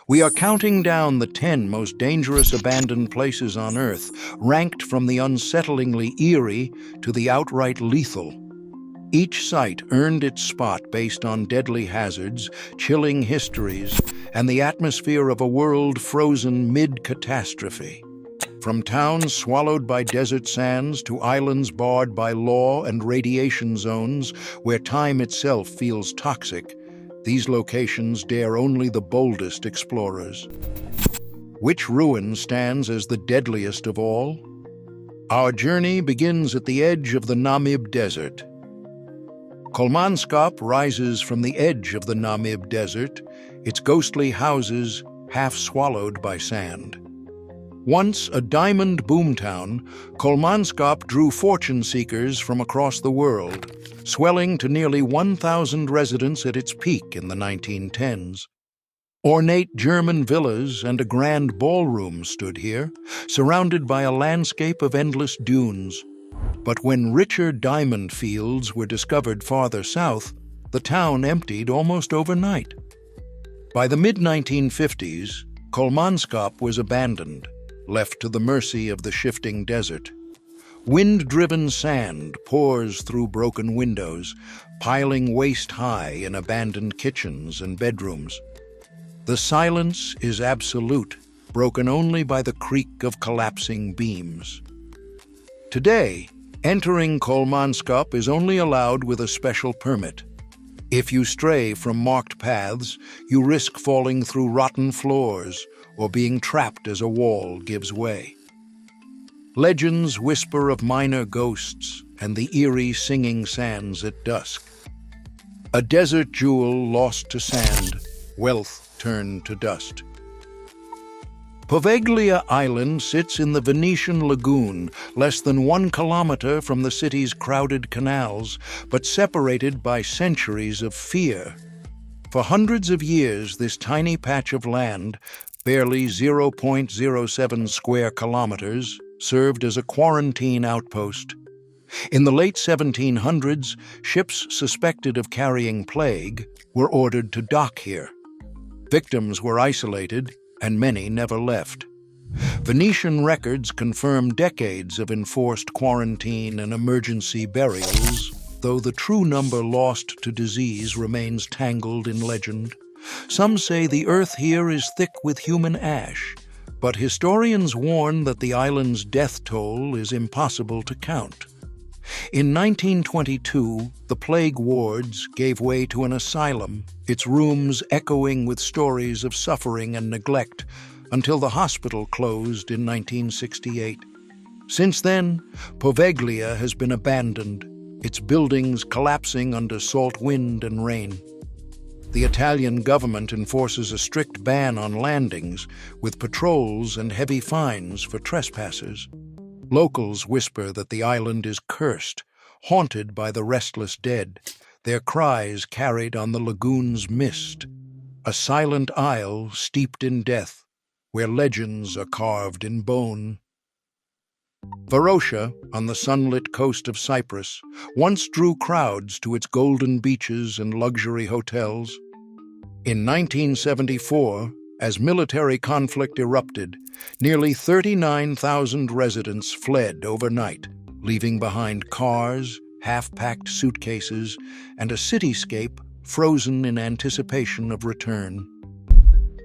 We are counting down the 10 most dangerous abandoned places on Earth, ranked from the unsettlingly eerie to the outright lethal. Each site earned its spot based on deadly hazards, chilling histories, and the atmosphere of a world frozen mid-catastrophe. From towns swallowed by desert sands to islands barred by law and radiation zones where time itself feels toxic, these locations dare only the boldest explorers. Which ruin stands as the deadliest of all? Our journey begins at the edge of the Namib Desert. Kolmanskop rises from the edge of the Namib Desert, its ghostly houses half swallowed by sand. Once a diamond boomtown, Kolmanskop drew fortune seekers from across the world, swelling to nearly 1,000 residents at its peak in the 1910s. Ornate German villas and a grand ballroom stood here, surrounded by a landscape of endless dunes. But when richer diamond fields were discovered farther south, the town emptied almost overnight. By the mid-1950s, Kolmanskop was abandoned, left to the mercy of the shifting desert. Wind-driven sand pours through broken windows, piling waist-high in abandoned kitchens and bedrooms. The silence is absolute, broken only by the creak of collapsing beams. Today, entering Kolmanskop is only allowed with a special permit. If you stray from marked paths, you risk falling through rotten floors or being trapped as a wall gives way. Legends whisper of minor ghosts and the eerie singing sands at dusk. A desert jewel lost to sand, wealth turned to dust. Poveglia Island sits in the Venetian lagoon, less than 1 kilometer from the city's crowded canals, but separated by centuries of fear. For hundreds of years, this tiny patch of land, barely 0.07 square kilometers, served as a quarantine outpost. In the late 1700s, ships suspected of carrying plague were ordered to dock here. Victims were isolated, and many never left. Venetian records confirm decades of enforced quarantine and emergency burials, though the true number lost to disease remains tangled in legend. Some say the earth here is thick with human ash, but historians warn that the island's death toll is impossible to count. In 1922, the plague wards gave way to an asylum, its rooms echoing with stories of suffering and neglect, until the hospital closed in 1968. Since then, Poveglia has been abandoned, its buildings collapsing under salt wind and rain. The Italian government enforces a strict ban on landings, with patrols and heavy fines for trespassers. Locals whisper that the island is cursed, haunted by the restless dead, their cries carried on the lagoon's mist. A silent isle steeped in death, where legends are carved in bone. Varosha, on the sunlit coast of Cyprus, once drew crowds to its golden beaches and luxury hotels. In 1974, as military conflict erupted, nearly 39,000 residents fled overnight, leaving behind cars, half-packed suitcases, and a cityscape frozen in anticipation of return.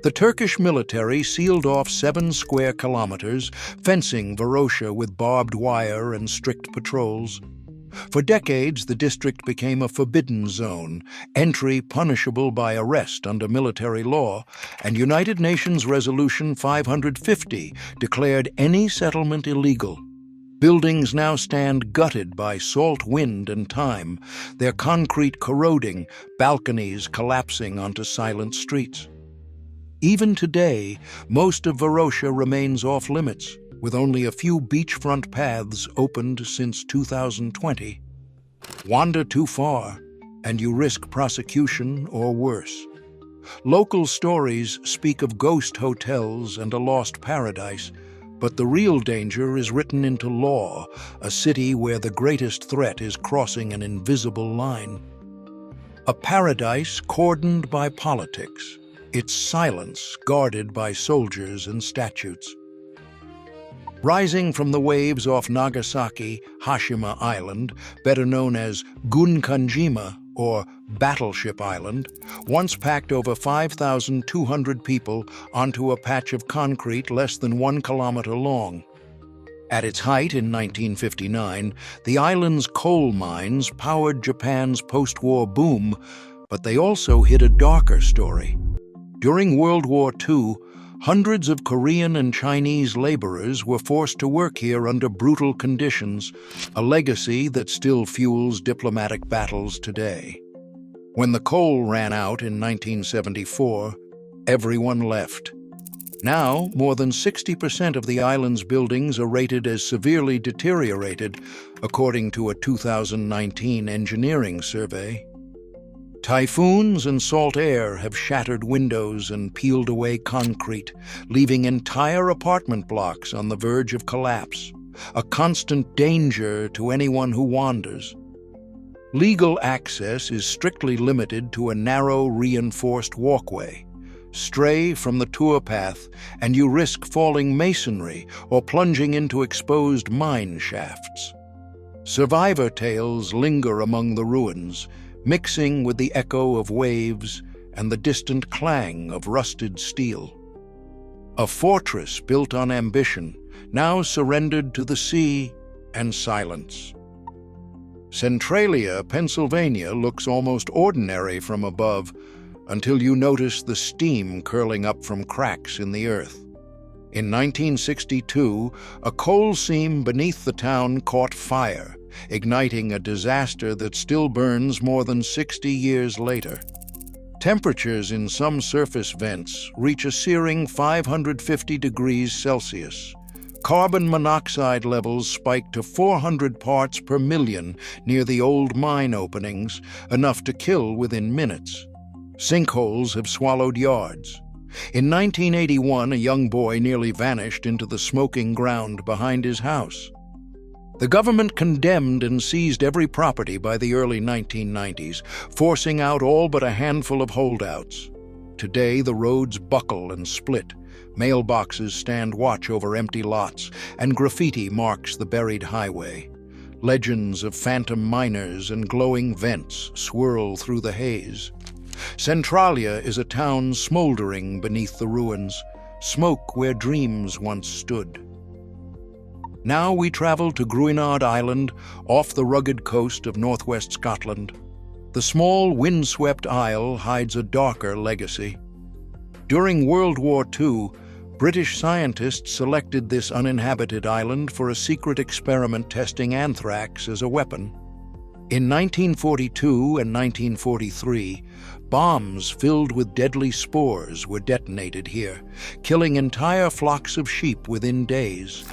The Turkish military sealed off 7 square kilometers, fencing Varosha with barbed wire and strict patrols. For decades, the district became a forbidden zone, entry punishable by arrest under military law, and United Nations Resolution 550 declared any settlement illegal. Buildings now stand gutted by salt wind and time, their concrete corroding, balconies collapsing onto silent streets. Even today, most of Varosha remains off-limits, with only a few beachfront paths opened since 2020. Wander too far, and you risk prosecution or worse. Local stories speak of ghost hotels and a lost paradise, but the real danger is written into law, a city where the greatest threat is crossing an invisible line. A paradise cordoned by politics, its silence guarded by soldiers and statues. Rising from the waves off Nagasaki, Hashima Island, better known as Gunkanjima or Battleship Island, once packed over 5,200 people onto a patch of concrete less than 1 kilometer long. At its height in 1959, the island's coal mines powered Japan's post-war boom, but they also hid a darker story. During World War II, hundreds of Korean and Chinese laborers were forced to work here under brutal conditions, a legacy that still fuels diplomatic battles today. When the coal ran out in 1974, everyone left. Now, more than 60% of the island's buildings are rated as severely deteriorated, according to a 2019 engineering survey. Typhoons and salt air have shattered windows and peeled away concrete, leaving entire apartment blocks on the verge of collapse, a constant danger to anyone who wanders. Legal access is strictly limited to a narrow, reinforced walkway. Stray from the tour path, and you risk falling masonry or plunging into exposed mine shafts. Survivor tales linger among the ruins, mixing with the echo of waves and the distant clang of rusted steel. A fortress built on ambition, now surrendered to the sea and silence. Centralia, Pennsylvania looks almost ordinary from above, until you notice the steam curling up from cracks in the earth. In 1962, a coal seam beneath the town caught fire, igniting a disaster that still burns more than 60 years later. Temperatures in some surface vents reach a searing 550 degrees Celsius. Carbon monoxide levels spike to 400 parts per million near the old mine openings, enough to kill within minutes. Sinkholes have swallowed yards. In 1981, a young boy nearly vanished into the smoking ground behind his house. The government condemned and seized every property by the early 1990s, forcing out all but a handful of holdouts. Today, the roads buckle and split. Mailboxes stand watch over empty lots, and graffiti marks the buried highway. Legends of phantom miners and glowing vents swirl through the haze. Centralia is a town smoldering beneath the ruins, smoke where dreams once stood. Now we travel to Gruinard Island, off the rugged coast of northwest Scotland. The small, windswept isle hides a darker legacy. During World War II, British scientists selected this uninhabited island for a secret experiment testing anthrax as a weapon. In 1942 and 1943, bombs filled with deadly spores were detonated here, killing entire flocks of sheep within days.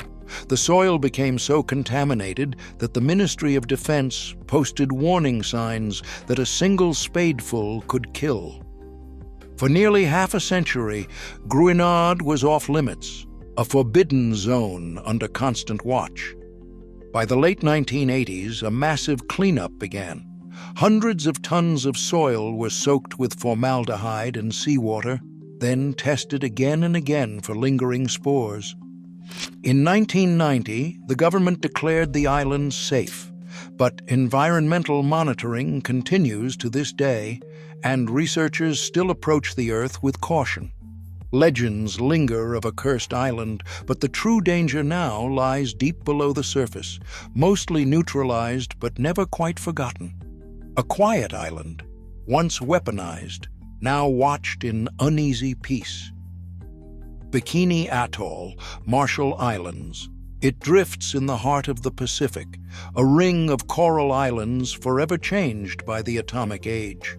The soil became so contaminated that the Ministry of Defense posted warning signs that a single spadeful could kill. For nearly half a century, Gruinard was off-limits, a forbidden zone under constant watch. By the late 1980s, a massive cleanup began. Hundreds of tons of soil were soaked with formaldehyde and seawater, then tested again and again for lingering spores. In 1990, the government declared the island safe, but environmental monitoring continues to this day, and researchers still approach the Earth with caution. Legends linger of a cursed island, but the true danger now lies deep below the surface, mostly neutralized but never quite forgotten. A quiet island, once weaponized, now watched in uneasy peace. Bikini Atoll, Marshall Islands. It drifts in the heart of the Pacific, a ring of coral islands forever changed by the atomic age.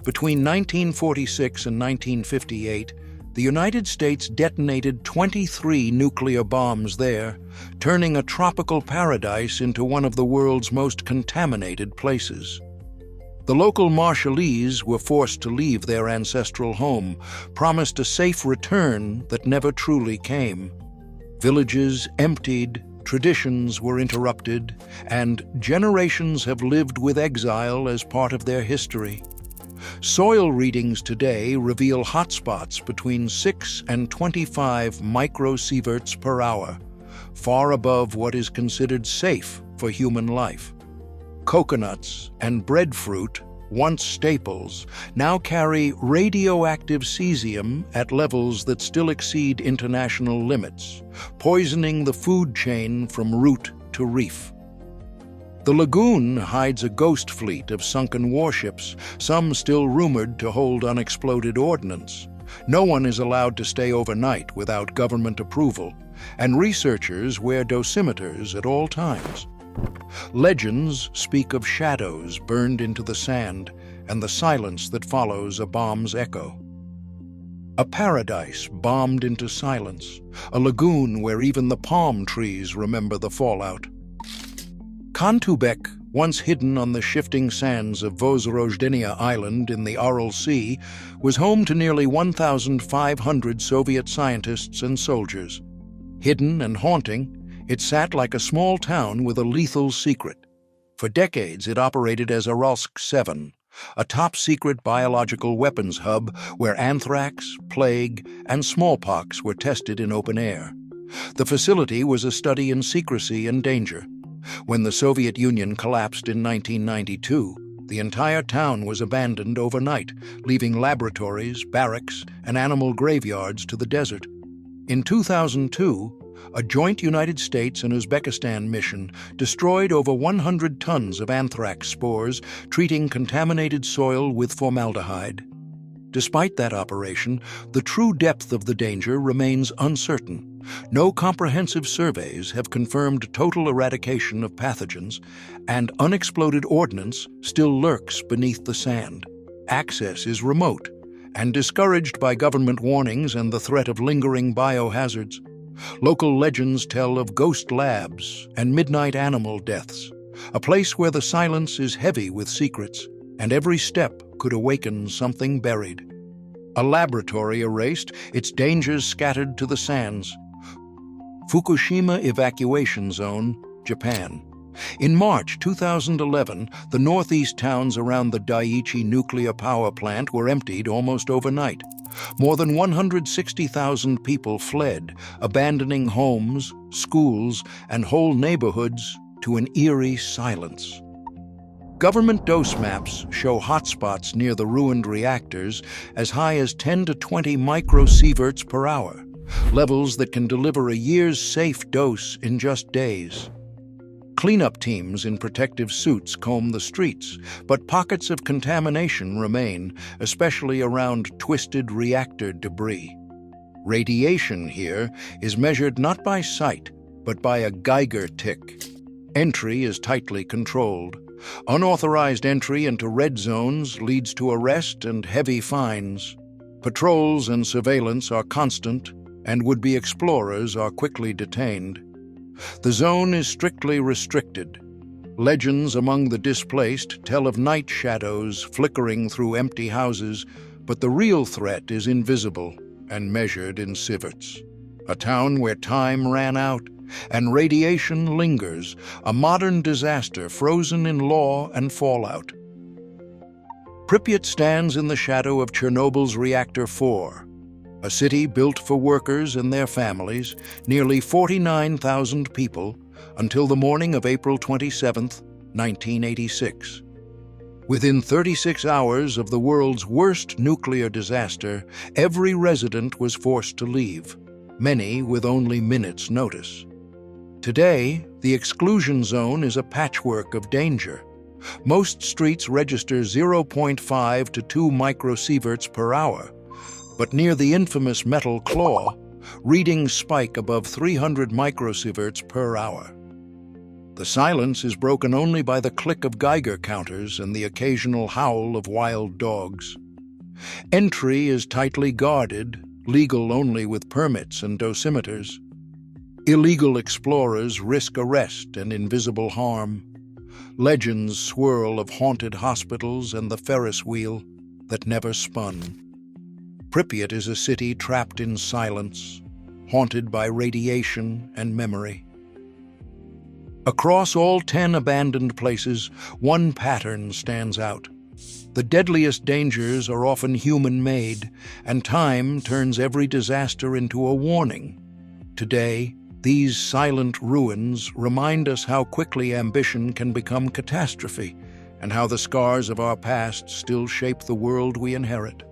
Between 1946 and 1958, the United States detonated 23 nuclear bombs there, turning a tropical paradise into one of the world's most contaminated places. The local Marshallese were forced to leave their ancestral home, promised a safe return that never truly came. Villages emptied, traditions were interrupted, and generations have lived with exile as part of their history. Soil readings today reveal hotspots between 6 and 25 microsieverts per hour, far above what is considered safe for human life. Coconuts and breadfruit, once staples, now carry radioactive cesium at levels that still exceed international limits, poisoning the food chain from root to reef. The lagoon hides a ghost fleet of sunken warships, some still rumored to hold unexploded ordnance. No one is allowed to stay overnight without government approval, and researchers wear dosimeters at all times. Legends speak of shadows burned into the sand and the silence that follows a bomb's echo. A paradise bombed into silence, a lagoon where even the palm trees remember the fallout. Kantubek, once hidden on the shifting sands of Vozrozhdenia Island in the Aral Sea, was home to nearly 1,500 Soviet scientists and soldiers. Hidden and haunting, it sat like a small town with a lethal secret. For decades, it operated as Aralsk 7, a top-secret biological weapons hub where anthrax, plague, and smallpox were tested in open air. The facility was a study in secrecy and danger. When the Soviet Union collapsed in 1992, the entire town was abandoned overnight, leaving laboratories, barracks, and animal graveyards to the desert. In 2002, a joint United States and Uzbekistan mission destroyed over 100 tons of anthrax spores, treating contaminated soil with formaldehyde. Despite that operation, the true depth of the danger remains uncertain. No comprehensive surveys have confirmed total eradication of pathogens, and unexploded ordnance still lurks beneath the sand. Access is remote and discouraged by government warnings and the threat of lingering biohazards. Local legends tell of ghost labs and midnight animal deaths, a place where the silence is heavy with secrets, and every step could awaken something buried. A laboratory erased, its dangers scattered to the sands. Fukushima Evacuation Zone, Japan. In March 2011, the northeast towns around the Daiichi nuclear power plant were emptied almost overnight. More than 160,000 people fled, abandoning homes, schools, and whole neighborhoods to an eerie silence. Government dose maps show hotspots near the ruined reactors as high as 10 to 20 microsieverts per hour, levels that can deliver a year's safe dose in just days. Cleanup teams in protective suits comb the streets, but pockets of contamination remain, especially around twisted reactor debris. Radiation here is measured not by sight, but by a Geiger tick. Entry is tightly controlled. Unauthorized entry into red zones leads to arrest and heavy fines. Patrols and surveillance are constant, and would-be explorers are quickly detained. The zone is strictly restricted. Legends among the displaced tell of night shadows flickering through empty houses, but the real threat is invisible and measured in sieverts. A town where time ran out and radiation lingers, a modern disaster frozen in law and fallout. Pripyat stands in the shadow of Chernobyl's Reactor 4, a city built for workers and their families, nearly 49,000 people, until the morning of April 27, 1986. Within 36 hours of the world's worst nuclear disaster, every resident was forced to leave, many with only minutes' notice. Today, the exclusion zone is a patchwork of danger. Most streets register 0.5 to 2 microsieverts per hour, but near the infamous metal claw, readings spike above 300 microsieverts per hour. The silence is broken only by the click of Geiger counters and the occasional howl of wild dogs. Entry is tightly guarded, legal only with permits and dosimeters. Illegal explorers risk arrest and invisible harm. Legends swirl of haunted hospitals and the Ferris wheel that never spun. Pripyat is a city trapped in silence, haunted by radiation and memory. Across all 10 abandoned places, one pattern stands out. The deadliest dangers are often human-made, and time turns every disaster into a warning. Today, these silent ruins remind us how quickly ambition can become catastrophe, and how the scars of our past still shape the world we inherit.